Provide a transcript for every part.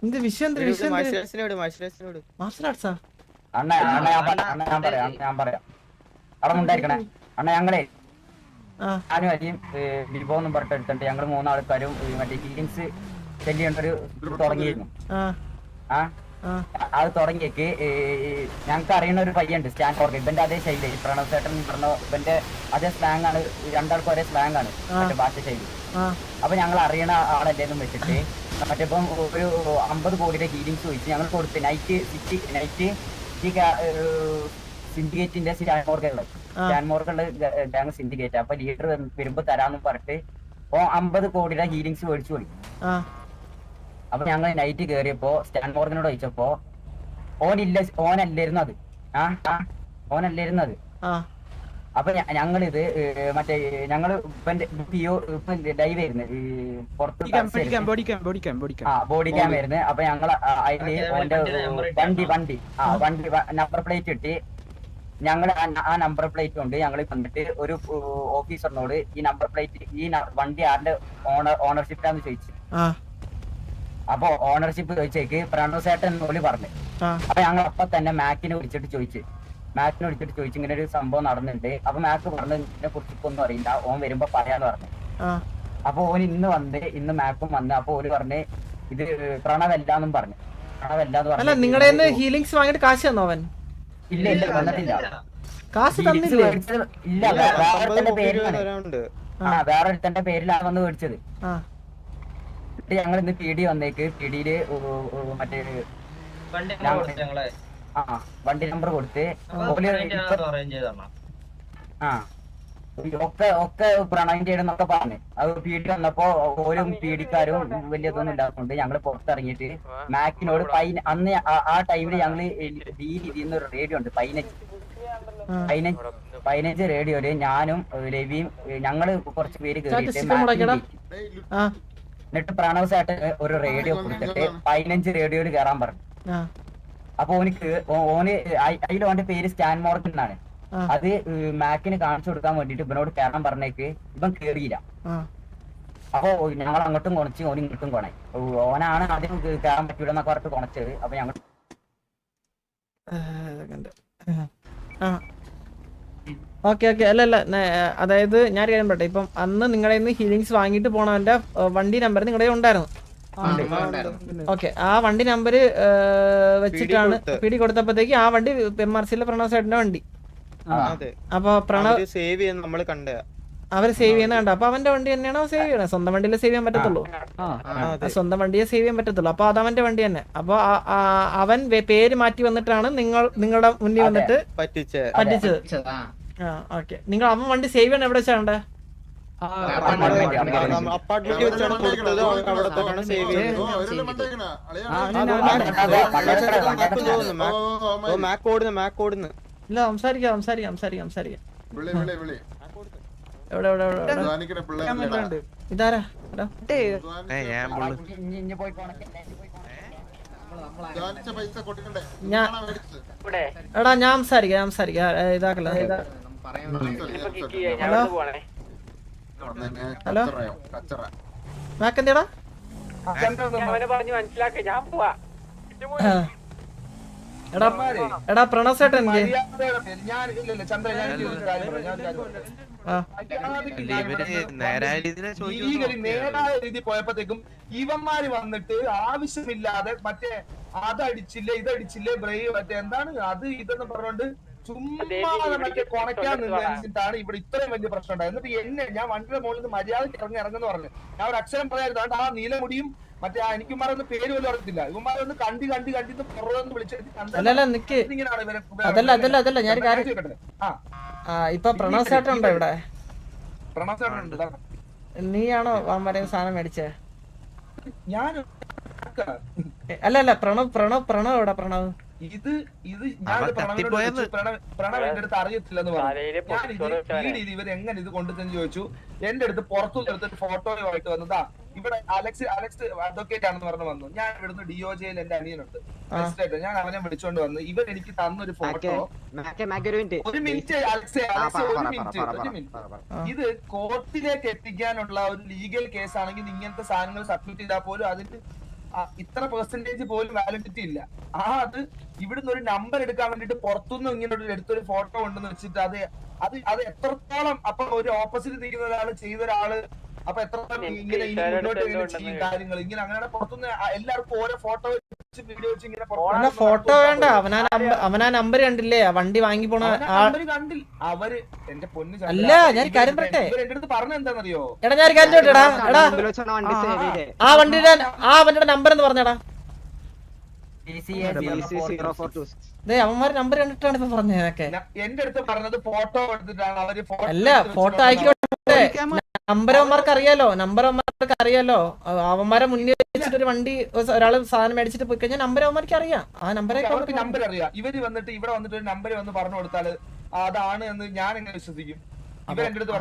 എന്ത് വിഷയം ഞാൻ പറയാം അവിടെ ഉണ്ടായിരിക്കണേ അണ്ണ ഞങ്ങളെ ഞാനും അരിയും ബിബോ എന്നും പറഞ്ഞിട്ട് എടുത്തിട്ട് ഞങ്ങള് 3 ആൾക്കാരും മറ്റേ ഹീലിങ്സ് ചെല്ലിയൊരു തുടങ്ങിയിരുന്നു. അത് തുടങ്ങിയേക്ക് ഞങ്ങൾക്ക് അറിയുന്ന ഒരു പയ്യുണ്ട് സ്റ്റാൻഡ് ഫോർക്ക്. ഇവന്റെ അതേ ശൈലി പ്രണവ് ചേട്ടൻ പറഞ്ഞ ഇവന്റെ അതേ സ്ലാങ് ആണ്. രണ്ടാൾക്കും ഒരേ സ്ലാങ് ആണ് മറ്റേ ഭാഷ ശൈലി. അപ്പൊ ഞങ്ങൾ അറിയണ ആളല്ലേന്നും വെച്ചിട്ട് മറ്റേ ഇപ്പം ഒരു 50 കോടിയുടെ ഹീലിങ്സ് ചോദിച്ചു ഞങ്ങൾ കൊടുത്ത് നൈറ്റ് സിൻഡിക്കേറ്റിന്റെ സ്റ്റാൻമോർക്കുള്ള ഗാങ് സിൻഡിക്കേറ്റ്. അപ്പൊ ലീഡർ വരുമ്പോ തരാന്നും പറഞ്ഞിട്ട് 50 കോടിയുടെ ഹീലിങ്സ് മേടിച്ചു കൊടുക്കും. അപ്പൊ ഞങ്ങൾ നൈറ്റ് കയറിയപ്പോ സ്റ്റാൻഡ് മോർഗനോട് ചോദിച്ചപ്പോ ഓനല്ലായിരുന്നു അത്. ഓനല്ലായിരുന്നു അത്. അപ്പൊ ഞങ്ങളിത് മറ്റേ ഞങ്ങള് ഇപ്പൊ ലൈവ് ആയിരുന്നു പുറത്ത് ബോഡി ക്യാം ആയിരുന്നു. അപ്പൊ ഞങ്ങള് അതില് ഓന്റെ വണ്ടി നമ്പർ പ്ലേറ്റ് ഇട്ട് ഞങ്ങള് ആ നമ്പർ പ്ലേറ്റ് കൊണ്ട് ഞങ്ങൾ വന്നിട്ട് ഒരു ഓഫീസറിനോട് ഈ നമ്പർ പ്ലേറ്റ് ഈ വണ്ടി ആരുടെ ഓണർഷിപ്പിലാന്ന് ചോദിച്ചു. അപ്പൊ ഓണർഷിപ്പ് ചോദിച്ചേക്ക് പ്രണവ് ചേട്ടൻ ഓല് പറഞ്ഞു. അപ്പൊ ഞങ്ങൾ അപ്പൊ തന്നെ മാക്കിനെ വിളിച്ചിട്ട് ചോദിച്ചു ഇങ്ങനെ ഒരു സംഭവം നടന്നിട്ടുണ്ട്. അപ്പൊ മാക്ക് പറഞ്ഞു ഇതിനെ കുറിച്ച് ഇപ്പൊ ഒന്നും അറിയില്ല, ഓൻ വരുമ്പോ പറയാന്ന് പറഞ്ഞു. അപ്പൊ ഓൻ ഇന്ന് മാക്കും വന്ന്. അപ്പൊ ഓല് പറഞ്ഞ് ഇത് പ്രണവല്ലാന്നും പറഞ്ഞു. പ്രണവല്ലാന്ന് പറഞ്ഞു. നിങ്ങളുടെ ഹീലിങ്സ് വാങ്ങിട്ട് കാശ് തന്നോ അവൻ? ഇല്ല വന്നിട്ടില്ല. കാശ് തന്നില്ലേ? ഇല്ല, വേറൊരുത്തന്റെ പേരിലാണ്. വേറൊരുത്തന്റെ പേരിലാണ് വന്ന് മേടിച്ചത്. ഞങ്ങൾ ഇന്ന് പിടി വന്നേക്ക്. പിടിയില് മറ്റേ വണ്ടി നമ്പർ കൊടുത്ത് ഒക്കെ പ്രണയം ചെയ്യണമെന്നൊക്കെ പറഞ്ഞു. അത് പീടി വന്നപ്പോ ഓരോ പീഡിക്കാരും വലിയതൊന്നും ഇല്ലാത്തതുകൊണ്ട് ഞങ്ങള് പുറത്തിറങ്ങിയിട്ട് മാക്കിനോട് അന്ന് ആ ടൈമില് ഞങ്ങള് ഇതിന്ന് ഒരു റേഡിയോ ഉണ്ട് 15 റേഡിയോയില് ഞാനും രവിയും ഞങ്ങള് കുറച്ച് പേര് കേറിയിട്ട് എന്നിട്ട് പ്രണവ് ചേട്ടൻ ഒരു റേഡിയോ കൊടുത്തിട്ട് 15 റേഡിയോയിൽ കയറാൻ പറഞ്ഞു. അപ്പൊ ഓന് അതിൽ ഓന്റെ പേര് സ്റ്റാൻ മോർഗൻ എന്നാണ്. അത് മാക്കിന് കാണിച്ചു കൊടുക്കാൻ വേണ്ടിട്ട് ഇവനോട് കയറാൻ പറഞ്ഞേക്ക് ഇവൻ കേറിയില്ല. അപ്പൊ ഞങ്ങൾ അങ്ങോട്ടും കൊണച്ച് ഓന് ഇങ്ങോട്ടും കൊണേ. ഓനാണ് ആദ്യം കയറാൻ പറ്റൂലെന്നൊക്കെ പറഞ്ഞിട്ട് കൊണച്ചത്. അപ്പൊ ഞങ്ങൾ ഓക്കെ അല്ല അതായത് ഞാൻ കാര്യം പറയട്ടെ. ഇപ്പം അന്ന് നിങ്ങളുടെ നിന്ന് ഹീലിങ്സ് വാങ്ങിട്ട് പോണവന്റെ വണ്ടി നമ്പർ നിങ്ങളുടെ ഉണ്ടായിരുന്നു. ഓക്കെ, ആ വണ്ടി നമ്പർ വെച്ചിട്ടാണ് പിടി കൊടുത്തപ്പോഴത്തേക്ക് ആ വണ്ടി പെർമാർസിലെ പ്രണവ് ചേട്ടന്റെ വണ്ടി. അപ്പൊ പ്രണവ് അവര് സേവ് ചെയ്യുന്ന കണ്ട. അപ്പൊ അവന്റെ വണ്ടി തന്നെയാണോ സേവ് ചെയ്യണേ? സ്വന്തം വണ്ടിയിലെ സേവ് ചെയ്യാൻ പറ്റത്തുള്ളൂ. സ്വന്തം വണ്ടിയെ സേവ് ചെയ്യാൻ പറ്റത്തുള്ളൂ. അപ്പൊ അത് അവന്റെ വണ്ടി തന്നെ. അപ്പൊ അവൻ പേര് മാറ്റി വന്നിട്ടാണ് നിങ്ങളുടെ മുന്നിൽ വന്നിട്ട് പറ്റിച്ചത്. ഓക്കെ, നിങ്ങൾ അവൻ വണ്ടി സേവ് ചെയ്യണം എവിടെ വെച്ചാണ്ടേ? അപ്പാർട്ട്മെന്റ് വെച്ചാണ് കൊടുത്തത്. അവിടത്താണ് സേവ് ചെയ്യുന്നത്. ഇല്ല, സംസാരിക്കാം. ഇതാരാ? എടാ ഞാൻ സംസാരിക്കാം. ഇതാക്കല്ല. ഹലോ മാക്കെന്താടാ? എടാ പ്രണവ് ചേട്ടൻ നേരായ രീതി പോയപ്പോഴത്തേക്കും ഇവന്മാര് വന്നിട്ട് ആവശ്യമില്ലാതെ മറ്റേ അതടിച്ചില്ലേ ഇതടിച്ചില്ലേ മറ്റേ എന്താണ് അത് ഇതെന്ന് പറഞ്ഞോണ്ട് ചുമ്മാ മറ്റേ കൊണയ്ക്കാൻ നിന്നിട്ടാണ് ഇവിടെ ഇത്രയും വലിയ പ്രശ്നം ഉണ്ടായത്. എന്നിട്ട് ഞാൻ വണ്ടിയുടെ മുകളിൽ നിന്ന് മര്യാദയ്ക്ക് ഇറങ്ങുന്നു പറഞ്ഞു. ഞാൻ ഒരു അക്ഷരം പറയായിരുന്നു. ആ നീലമുടിയും മറ്റേ എനിക്കുമാരൊന്നും പേര് പോലും അറിയത്തില്ല. ഇവന്മാരൊന്ന് കണ്ടി പുറത്തൊന്ന് വിളിച്ചെടുത്ത് ഞാൻ ഇപ്പൊ പ്രണവ് ചേട്ടൻ ഉണ്ടോ ഇവിടെ? നീയാണോ വരെ സാധനം മേടിച്ചേ? ഞാൻ അല്ല പ്രണവ് എവിടെ? പ്രണവ് ഇത് ഞാൻ പ്രണവ് എന്റെ അടുത്ത് അറിയത്തില്ലെന്ന് പറഞ്ഞു. ഞാൻ ഇത് ഇവർ എങ്ങനെ ഇത് കൊണ്ടുതന്നെ ചോദിച്ചു. എന്റെ അടുത്ത് പുറത്തുനിന്ന് എടുത്തൊരു ഫോട്ടോയുമായിട്ട് വന്നതാ. ഇവിടെ അലക്സ് അഡ്വക്കേറ്റ് ആണെന്ന് പറഞ്ഞു വന്നു. ഞാൻ ഇവിടുന്ന് DOJ-ൽ എന്റെ അനിയനുണ്ട്, ഞാൻ അവനെ വിളിച്ചോണ്ട് വന്നു. ഇവൻ എനിക്ക് തന്നൊരു ഫോട്ടോ. ഒരു മിനിറ്റ് അലക്സ്, ഒരു മിനിറ്റ്. ഇത് കോർട്ടിലേക്ക് എത്തിക്കാനുള്ള ഒരു ലീഗൽ കേസ് ആണെങ്കിൽ ഇങ്ങനത്തെ സാധനങ്ങൾ സബ്മിറ്റ് ചെയ്താൽ പോലും അതിന് ഇത്ര പെർസെന്റേജ് പോലും വാലിഡിറ്റി ഇല്ല. അത് ഇവിടുന്ന് ഒരു നമ്പർ എടുക്കാൻ വേണ്ടിട്ട് പുറത്തുനിന്ന് ഇങ്ങനെ എടുത്തൊരു ഫോട്ടോ ഉണ്ടെന്ന് വെച്ചിട്ട് അത് എത്രത്തോളം അപ്പൊ ഒരു ഓപ്പോസിറ്റ് നിൽക്കുന്ന ഒരാള് ചെയ്ത ഒരാള് അപ്പൊ എത്രത്തോളം ഇങ്ങനെ മുന്നോട്ട് ചെയ്യും കാര്യങ്ങൾ ഇങ്ങനെ അങ്ങനെ പുറത്തുനിന്ന് എല്ലാവർക്കും ഓരോ ഫോട്ടോ വെച്ച് വീഡിയോ വെച്ച് ഇങ്ങനെ ഫോട്ടോ വേണ്ട. അവനാ നമ്പർ കണ്ടില്ലേ വണ്ടി വാങ്ങി പോണ കണ്ടില്ല അവര്. എന്റെ പൊന്നു അല്ല, ഞാൻ കാര്യം പറയട്ടെ. എന്റെ അടുത്ത് പറഞ്ഞ എന്താണെന്നറിയോ? എടാ ഞാൻ കാര്യം ചോദിച്ചെടാ, എടാ ആ വണ്ടിയുടെ നമ്പർ എന്ന് പറഞ്ഞടാ. അവന്മാര് നമ്പർ കണ്ടിട്ടാണ് ഇപ്പൊ പറഞ്ഞതൊക്കെ. എന്റെ അടുത്ത് പറഞ്ഞത് ഫോട്ടോ എടുത്തിട്ടാണ് അവര്. അല്ല ഫോട്ടോ ആയിക്കോട്ടെ, നമ്പർ അവന്മാർക്ക് അറിയാലോ, അവന്മാരെ മുന്നിൽ വെച്ചിട്ട് ഒരു വണ്ടി ഒരാള് സാധനം മേടിച്ചിട്ട് പോയി കഴിഞ്ഞാൽ നമ്പർ അവന്മാർക്ക് അറിയാം. ആ അവർക്ക് നമ്പർ അറിയാം. ഇവര് വന്നിട്ട് ഇവിടെ വന്നിട്ട് ഒരു നമ്പർ വന്ന് പറഞ്ഞു കൊടുത്താല് അതാണ് എന്ന് ഞാൻ എങ്ങനെ വിശ്വസിക്കും?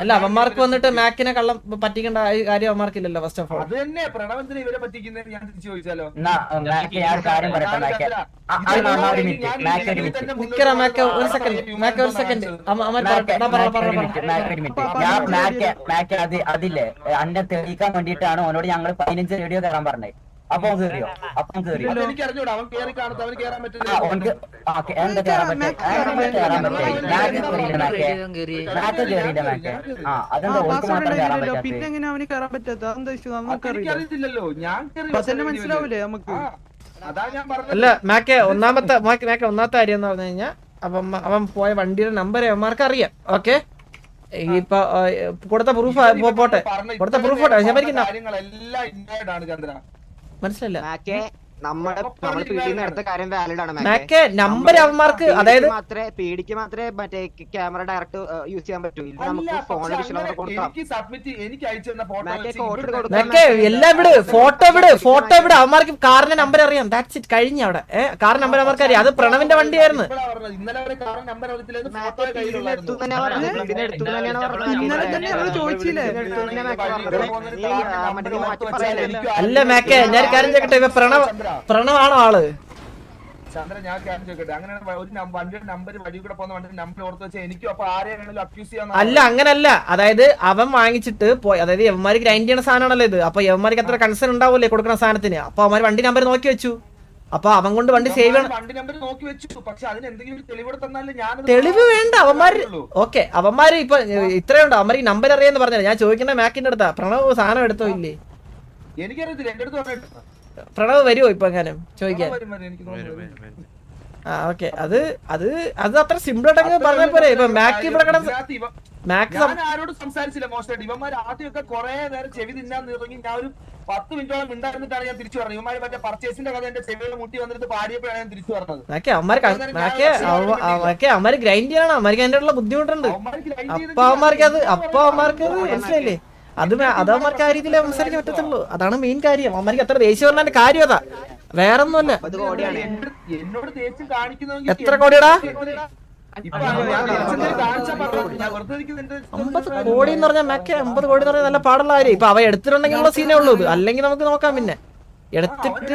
അല്ല അവന്മാർക്ക് വന്നിട്ട് മാക്കിനെ കള്ളം പറ്റിക്കേണ്ട കാര്യം അവന്മാർക്കില്ലല്ലോ. ഫസ്റ്റ് ഓഫ് ഓൾ അത് തന്നെ പ്രണവത്തിന് ഇവരെ പറ്റിക്കുന്നതിന് ഞാൻ തിരിച്ചു ചോദിച്ചാലോ? ഒരു സെക്കൻഡ് അതില്ലേ അന്നെ തെളിയിക്കാൻ വേണ്ടിട്ടാണ് അവനോട് ഞങ്ങൾ 15 റേഡിയോ തരാൻ പറഞ്ഞത്. അപ്പം കേറിയോ? എനിക്ക് അറിഞ്ഞൂടാ. അവൻ കേറി കാണത്ത, അവന് കേറാൻ പറ്റില്ല. പിന്നെ അവന് കയറാൻ പറ്റാത്ത എനിക്കറിയത്തില്ലല്ലോ. ഞാൻ മനസ്സിലാവൂലേ നമുക്ക്? അതാ ഞാൻ പറഞ്ഞത്. അല്ല മാക്കെ ഒന്നാമത്തെ കാര്യം എന്ന് പറഞ്ഞു കഴിഞ്ഞാൽ അവൻ പോയ വണ്ടിയുടെ നമ്പർ അവന്മാർക്ക് അറിയാം. ഓക്കെ, ഇപ്പൊ കൊടുത്ത പ്രൂഫ് പോട്ടെ, കൊടുത്ത പ്രൂഫ് പോട്ടെ. കാര്യങ്ങളെല്ലാം ഇൻവോൾവ് ആണ് ചന്ദ്ര. മനസ്സിലല്ല നമ്പർ അവന്മാർക്ക്, അതായത് പേടിക്ക് മാത്രമേ മറ്റേ ക്യാമറ ഡയറക്റ്റ് യൂസ് ചെയ്യാൻ പറ്റൂ. എല്ലാം വിട്, ഫോട്ടോ വിട്. അവന്മാർക്ക് കാറിന്റെ നമ്പർ അറിയാം. ദാറ്റ്സ് ഇറ്റ്, കഴിഞ്ഞ അവിടെ കാറിന്റെ നമ്പർ അവർക്ക് അറിയാം. അത് പ്രണവിന്റെ വണ്ടിയായിരുന്നു. അല്ല മാക്കെ ഞാൻ കാര്യം ചോദിക്കട്ടെ, ഇവ പ്രണവാണോ ആള്? ചന്ദ്ര ഞാൻ കാര്യം ചോദിക്കട്ടെ, അങ്ങനെ ഒരു വണ്ടിയുടെ നമ്പർ വഴി കൂടെ പോകുന്ന വണ്ടിയുടെ നമ്പർ ഓർത്ത് വെച്ചാൽ എനിക്കും അപ്പൊ ആരെയാണെങ്കിലും അക്യൂസ് ചെയ്യാൻ? അല്ല അങ്ങനല്ല, അതായത് അവൻ വാങ്ങിച്ചിട്ട് പോയി, അതായത് യവന്മാര് ഗ്രൈൻഡ് ചെയ്യണ സാധനമാണല്ലോ ഇത്. അപ്പൊ യവന്മാർക്ക് അത്ര കൺസേൺ ഉണ്ടാവൂലേ കൊടുക്കുന്ന സാധനത്തിന്. അപ്പൊ അവന്മാര് വണ്ടി നമ്പർ നോക്കി വെച്ചു. അപ്പൊ അവൻ കൊണ്ട് വണ്ടി സേവ് ചെയ്യണം. വണ്ടി നമ്പർ നോക്കി വെച്ചു, പക്ഷെ അതിന് എന്തെങ്കിലും തെളിവ് തന്നാലും ഞാൻ തെളിവ് വേണ്ട. അവന്മാര് ഓക്കെ, അവന്മാര് ഇപ്പൊ ഇത്രയുണ്ടോ അവന്മാർക്ക് നമ്പർ അറിയാന്ന് പറഞ്ഞാൽ. ഞാൻ ചോദിക്കുന്ന മാക്കിന്റെ അടുത്താ, പ്രണവ് സാധനം എടുത്തോ ഇല്ലേ? എനിക്കറിയത്തില്ല, എന്റെ അടുത്ത് പ്രണവ് വരുമോ ഇപ്പൊ എങ്ങാനും ചോദിക്കാൻ? ആ ഓക്കെ, അത് അത്ര സിമ്പിൾ ആയിട്ട് പറഞ്ഞ പോരെ. ഇപ്പൊ മാക്ക് ഇവിടെ ആരോടും സംസാരിച്ചില്ല മോശമായിട്ട്. ഇവന്മാർ ആദ്യമൊക്കെ കുറെ നേരം ചെവി തിന്നാൻ തുടങ്ങി. ഞാൻ ഒരു 10 മിനിറ്റോളം ഉണ്ടായിരുന്നിട്ടാണ് ഞാൻ തിരിച്ചു പറഞ്ഞത്. ഇവന്മാര് മറ്റേ പർച്ചേസിന്റെ കഥ എന്റെ ചെവിയുടെ മുട്ടി വന്നിട്ട് പാടിയപ്പോഴാണ് ഞാൻ തിരിച്ചു പറഞ്ഞത്. അവന്മാര് ഗ്രൈൻഡ് ചെയ്യണം. അവന്മാർക്ക് അതിന്റെ ഉള്ള ബുദ്ധിമുട്ടുണ്ട്. അപ്പൊ അവന്മാർക്ക് മനസ്സിലായില്ലേ? അത് അവന്മാർക്ക് ആ രീതിയിൽ സംസാരിക്കാൻ പറ്റത്തുള്ളൂ. അതാണ് മെയിൻ കാര്യം. അവന്മാർക്ക് എത്ര ദേഷ്യം പറഞ്ഞാൽ കാര്യം അതാ, വേറൊന്നുമല്ല. എന്നോട് ദേഷ്യം കാണിക്കുന്ന എത്ര കോടിയടാ? 50 കോടി എന്ന് പറഞ്ഞാൽ മാക്കെ 50 കോടി എന്ന് പറഞ്ഞാൽ നല്ല പാടുള്ള കാര്യം. ഇപ്പൊ അവ എടുത്തിട്ടുണ്ടെങ്കിലുള്ള സീനേ ഉള്ളൂ ഇത്. അല്ലെങ്കിൽ നമുക്ക് നോക്കാം. പിന്നെ എടുത്തിട്ട്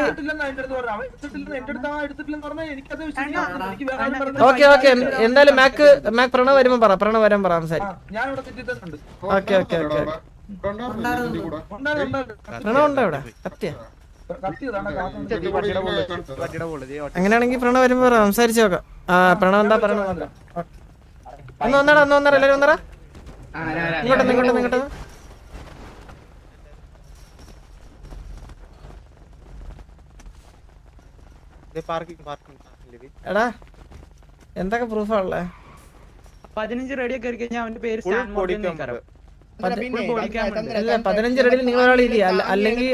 ഓക്കെ എന്തായാലും മാക്ക് പ്രണവ് വരുമ്പോ പ്രണവ് വരാൻ പറ സംസാരിക്കും. ഓക്കെ പ്രണവ് ഉണ്ടോ ഇവിടെ? കത്തിയ അങ്ങനെയാണെങ്കിൽ പ്രണവ് വരുമ്പോ സംസാരിച്ചു നോക്കാം. പ്രണവ് എന്താ പറയണ നോക്കാം. ഒന്നര എല്ലാരും ഒന്നര ഇങ്ങോട്ട് എടാ എന്തൊക്കെ പ്രൂഫാ ഉള്ളേ? 15 റേഡിയോ കയറി കഴിഞ്ഞാൽ അവന്റെ പേര് 15 റെഡിയിൽ നിങ്ങൾ ഒരാൾ ഇല്ല. അല്ലെങ്കിൽ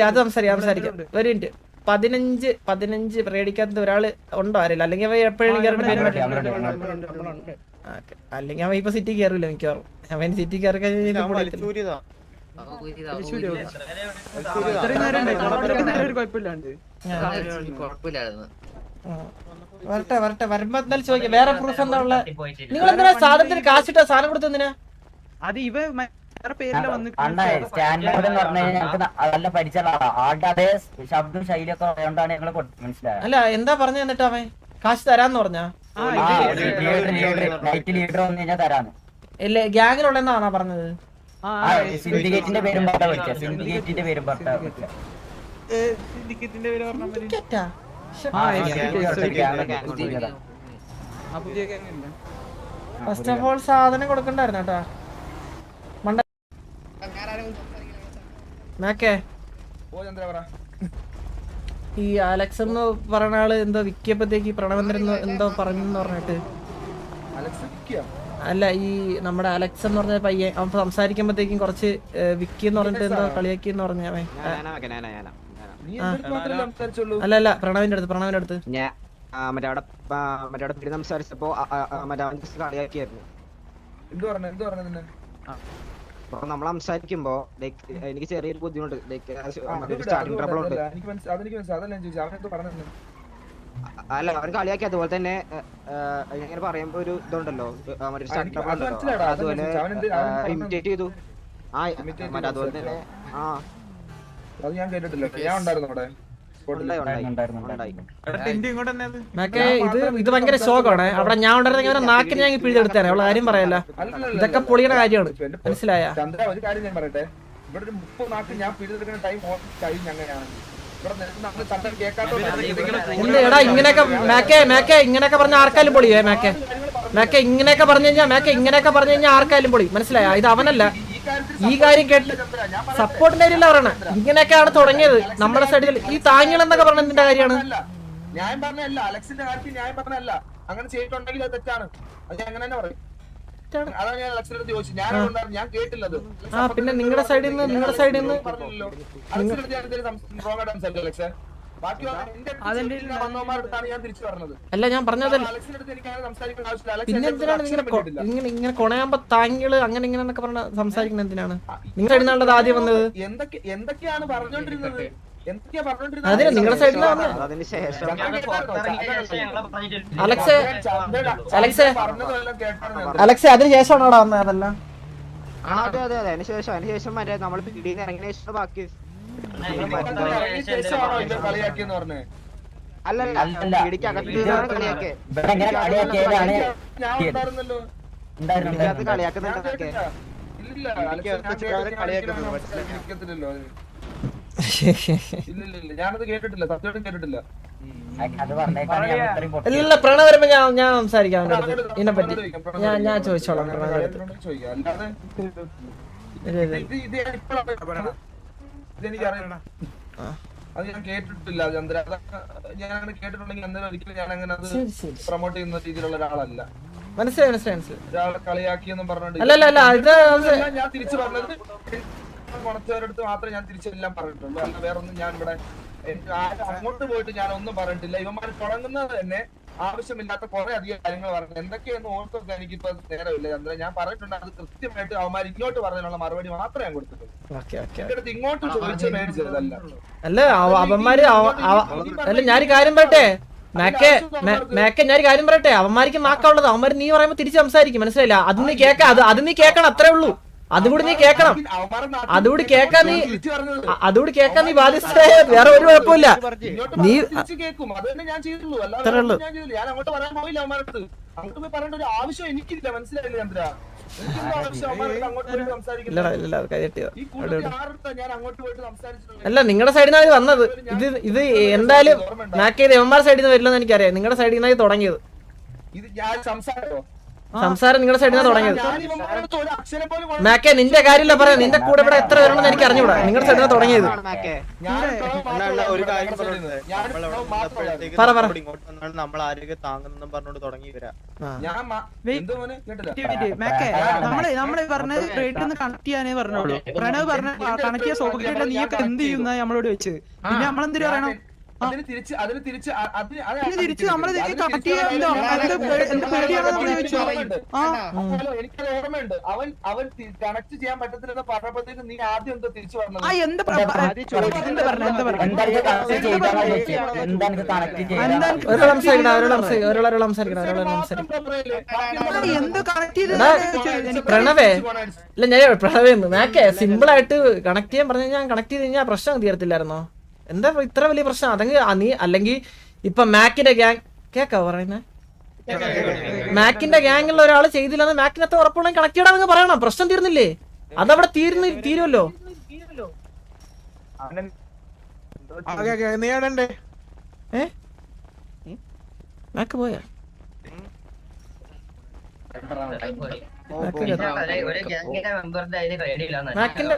അത് സംസാരിക്കാം. ഒരു മിനിറ്റ്. 15 റേഡിക്കകത്ത് ഒരാള് ഉണ്ടോ അറിയില്ല. അല്ലെങ്കിൽ അവ എപ്പോഴും അല്ലെങ്കിൽ അവൻ ഇപ്പൊ സിറ്റി കയറില്ല മിക്കവാറും. അവൻ സിറ്റി കയറി കഴിഞ്ഞാൽ വരട്ടെ വരട്ടെ വരുമ്പോ എന്തായാലും ചോദിക്കാം. വേറെ പ്രൂഫ് എന്താ ഉള്ള? നിങ്ങൾ എന്തിനാ സാധനത്തിന് കാശിട്ട സാധനം കൊടുത്തെന്തിനാ? അത് ഇവ നല്ല പരിചയമുള്ള ആളുടെ അതേ ശബ്ദം ശൈലിയൊക്കെ അതുകൊണ്ടാണ് ഞങ്ങള് മനസ്സിലായത്. അല്ല എന്താ പറഞ്ഞു എന്നിട്ട് അവൻ കാശ് തരാന്ന് പറഞ്ഞാ? നൈറ്റ് ലീഡർ വന്നു കഴിഞ്ഞാൽ തരാന്ന്. ഇല്ല ഗ്യാങ്ങിലുള്ളതെന്നാണോ പറഞ്ഞത്? സിൻഡിക്കേറ്റിന്റെ പേരും പറഞ്ഞ വിളിച്ച സിൻഡിക്കേറ്റിന്റെ പേരും പറഞ്ഞ ഫസ്റ്റ് ഓഫ് ഓൾ സാധനം കൊടുക്കണ്ടായിരുന്നു കേട്ടാ മണ്ട. ഈ അലക്സ് എന്ന് പറഞ്ഞ ആള് എന്തോ വിക്കിയപ്പോഴത്തേക്ക് പ്രണവന്ദ്രൻ എന്തോ പറഞ്ഞെന്ന് പറഞ്ഞിട്ട്. അല്ല ഈ നമ്മുടെ അലക്സ് എന്ന് പറഞ്ഞ പയ്യൻ അവൻ സംസാരിക്കുമ്പോഴത്തേക്കും കുറച്ച് വിക്കി എന്ന് പറഞ്ഞിട്ട് എന്തോ കളിയാക്കി എന്ന് പറഞ്ഞ അവൻ. അല്ല അല്ല പ്രണവിന്റെ അടുത്ത് മറ്റേ സംസാരിച്ചപ്പോ കളിയാക്കിയായിരുന്നു. അപ്പൊ നമ്മൾ സംസാരിക്കുമ്പോ എനിക്ക് ചെറിയൊരു ബുദ്ധിമുട്ട് സ്റ്റാർട്ടിംഗ് ട്രബിൾ ഉണ്ട്. അല്ല അവർ കളിയാക്കി. അതുപോലെ തന്നെ ഇങ്ങനെ പറയുമ്പോ ഒരു ഇതുണ്ടല്ലോ സ്റ്റാർട്ടിംഗ് ട്രബിൾ ഉണ്ടല്ലോ, അതുപോലെ ഇമിറ്റേറ്റ് ചെയ്തു. അതുപോലെ തന്നെ അത് ഞാൻ കേട്ടിട്ടില്ല. ഞാൻ ഉണ്ടായിരുന്നു അവിടെ. ഇത് ഭയങ്കര ഷോക്കാണ്. അവിടെ ഞാൻ ഉണ്ടായിരുന്നെങ്കിൽ നാക്കിന് ഞാൻ പിഴുതെടുത്തേനെ. അവളെ കാര്യം പറയല്ല, ഇതൊക്കെ പൊളിയുടെ കാര്യമാണ്. മനസ്സിലായ? ഒരു കാര്യം ഞാൻ പറയട്ടെ, ഇവിടെ ഒരു 30 നാക്ക് ഞാൻ പിഴുതെടുക്കുന്ന ടൈം കഴിഞ്ഞ അങ്ങനെയാണ്. എടാ ഇങ്ങനെയൊക്കെ മേക്കെ ഇങ്ങനെയൊക്കെ പറഞ്ഞ ആർക്കാലും പൊളിയേ. മേക്കെ ഇങ്ങനെയൊക്കെ പറഞ്ഞു കഴിഞ്ഞാൽ ആർക്കാലും പൊളി. മനസ്സിലായ? ഇത് അവനല്ല ഈ കാര്യം കേട്ട് സപ്പോർട്ടിന്റെ കാര്യമില്ല പറയണ. ഇങ്ങനെയൊക്കെയാണ് തുടങ്ങിയത് നമ്മുടെ സൈഡിൽ. ഈ താങ്കൾ എന്നൊക്കെ പറഞ്ഞ എന്തിന്റെ കാര്യമാണ്? ഞാൻ പറഞ്ഞല്ല, അലക്സിന്റെ കാര്യത്തിൽ ഞാൻ പറഞ്ഞല്ല. അങ്ങനെ ചെയ്തിട്ടുണ്ടെങ്കിൽ അത് തെറ്റാണ്. അത് ഞാൻ അങ്ങനെ തന്നെ പറയും. അതാണ് ഞാൻ അലക്സിനോട് ചോദിച്ചു. ഞാൻ കേട്ടില്ലത്. പിന്നെ നിങ്ങളുടെ സൈഡിൽ നിന്ന് പറഞ്ഞില്ലല്ലോ. അലക്സിനോട് ഞാൻ റോങ് സംസാരിച്ചു അലക്സ്. ബാക്കി ഞാൻ തിരിച്ചു പറഞ്ഞത്. അല്ല ഞാൻ പറഞ്ഞതല്ല. അലക്സിനടുത്ത് എനിക്ക് അങ്ങനെ സംസാരിക്കേണ്ട ആവശ്യമില്ല. പിന്നെ എന്തിനാണ് ഇങ്ങനെ കൊണയാകുമ്പോ താങ്കള് അങ്ങനെ ഇങ്ങനെ പറഞ്ഞ സംസാരിക്കുന്നത് എന്തിനാണ്? നിങ്ങൾ എഴുതാണ്ടത് ആദ്യം വന്നത് എന്തൊക്കെയാണ് പറഞ്ഞോണ്ടിരുന്നത്? അതിന് നിങ്ങളുടെ സൈഡിൽ അലക്സെ അതിന് ശേഷമാണോ അവിടെ വന്നത്? അതല്ല അതെ അതെ അതെ അതിനുശേഷം മറ്റേ നമ്മൾ പിടിയിൽ നിന്ന് ഇറങ്ങിയ ശേഷം ബാക്കി ഞാനത് കേട്ടിട്ടില്ല, സത്യമായിട്ടും കേട്ടിട്ടില്ല. ഇല്ല പ്രണവ് വരുമ്പോ ഞാൻ സംസാരിക്കാം ഇതിനെ പറ്റി. ഞാൻ ചോദിച്ചോളാം പ്രണവ്. ഇതെനിക്കറിയണം, അത് ഞാൻ കേട്ടിട്ടില്ല ചന്ദ്ര. ഞാൻ അങ്ങനെ കേട്ടിട്ടുണ്ടെങ്കിൽ അന്നേരം ഒരിക്കലും ഞാൻ അങ്ങനെ അത് പ്രൊമോട്ട് ചെയ്യുന്ന രീതിയിലുള്ള ഒരാളല്ല. മനസ്സിലായി. ഒരാളെ കളിയാക്കിയെന്നും പറഞ്ഞോണ്ട് ഞാൻ തിരിച്ചു പറഞ്ഞത് ഗുണച്ചവരടുത്ത് മാത്രമേ ഞാൻ തിരിച്ചെല്ലാം പറഞ്ഞിട്ടുള്ളൂ. അല്ല വേറൊന്നും ഞാൻ ഇവിടെ അങ്ങോട്ട് പോയിട്ട് ഞാൻ ഒന്നും പറഞ്ഞിട്ടില്ല. ഇവന്മാർ തുടങ്ങുന്നത് തന്നെ ആവശ്യമില്ലാത്ത കുറെ അധികം കാര്യങ്ങൾ പറഞ്ഞു. എന്തൊക്കെയെന്ന് ഓർത്തൊക്കെ എനിക്കിപ്പോ നേരമില്ല ചന്ദ്ര. ഞാൻ പറഞ്ഞിട്ടുണ്ട്, അത് കൃത്യമായിട്ട് അവന്മാർ ഇങ്ങോട്ട് പറഞ്ഞതിനുള്ള മറുപടി മാത്രമേ ഞാൻ കൊടുത്തിട്ടുള്ളൂ. ഇങ്ങോട്ട് ചോദിച്ചു മേടിച്ചതല്ല. അല്ല അവന്മാര് അല്ല ഞാനൊരു കാര്യം പറയട്ടെ മേക്കെ, ഞാനൊരു കാര്യം പറയട്ടെ. അവന്മാർക്ക് നാക്കാവുള്ളത്. അവന്മാര് നീ പറയുമ്പോ തിരിച്ച് സംസാരിക്കും. മനസ്സിലായില്ല? അത് നീ കേക്കണം. അത്രേ ഉള്ളൂ. അതുകൂടി നീ കേക്കണം. അതുകൂടി കേൾക്കാൻ നീ ബാധ്യസ്ഥ. വേറെ ഒരു കുഴപ്പമില്ല. നീ ഇത്രേ ഉള്ളൂ. ആവശ്യം എനിക്കില്ല. മനസ്സിലായില്ല ചന്ദ്ര? അല്ല നിങ്ങളുടെ സൈഡിൽ നിന്നാണ് വന്നത്. ഇത് എന്തായാലും നാക്കിയത് എവന്മാരുടെ സൈഡിൽ നിന്ന് വരില്ലെന്ന് എനിക്കറിയാം. നിങ്ങളുടെ സൈഡിൽ നിന്നായി തുടങ്ങിയത്. സംസാരം നിങ്ങളുടെ സൈഡിൽ നിന്ന് തുടങ്ങിയത്. മാക്കെ നിന്റെ കാര്യമില്ല പറയാം. നിന്റെ കൂടെ ഇവിടെ എത്ര വരണമെന്ന് എനിക്ക് അറിഞ്ഞൂടാ. നിങ്ങളുടെ സൈഡിൽ നിന്ന് തുടങ്ങിയത്. നമ്മൾ ആരോഗ്യം താങ്ങുന്നു പറഞ്ഞോണ്ട് തുടങ്ങി വരാം. നമ്മള് പറഞ്ഞ റേറ്റ് ഒന്ന് കണക്ട് ചെയ്യാനേ പറഞ്ഞോളൂ. പ്രണവ് പറഞ്ഞ കണക്ട് ചെയ്യാൻ സോക്കറ്റ് നീയൊക്കെ എന്ത് ചെയ്യുന്ന നമ്മളോട് വെച്ച്. പിന്നെ നമ്മളെന്തിനു പറയണം? അതിന് തിരിച്ച് തിരിച്ച് നമ്മള് കണക്ട് ചെയ്യാൻ എനിക്കത് ഓർമ്മയുണ്ട്. അവൻ കണക്ട് ചെയ്യാൻ പറ്റത്തില്ലെന്ന് പറഞ്ഞപ്പോഴത്തേക്ക് നീ ആദ്യം എന്തോ തിരിച്ചു പറഞ്ഞത്. പ്രണവേ ഇല്ല ഞാൻ പ്രണവേന്ന് മാക്കേ സിമ്പിൾ ആയിട്ട് കണക്ട് ചെയ്യാൻ പറഞ്ഞു ഞാൻ കണക്ട് ചെയ്ത് കഴിഞ്ഞാൽ പ്രശ്നം തീരത്തില്ലായിരുന്നോ? എന്താ ഇത്ര വലിയ പ്രശ്നം? അതെങ്കിൽ നീ അല്ലെങ്കിൽ ഇപ്പൊ മാക്കിന്റെ ഗ്യാങ് കേക്കാവോ പറയുന്നേ? മാക്കിന്റെ ഗ്യാങ്ങിലുള്ള ഒരാൾ ചെയ്തില്ലെന്ന് മാക്കിനകത്ത് ഉറപ്പുണ്ടെങ്കിൽ കണക്ട് ചെയ്യണമെന്ന് പറയണം. പ്രശ്നം തീർന്നില്ലേ? അതവിടെ തീരുമല്ലോ. മാക്ക് പോയാ മാക്കിന്റെ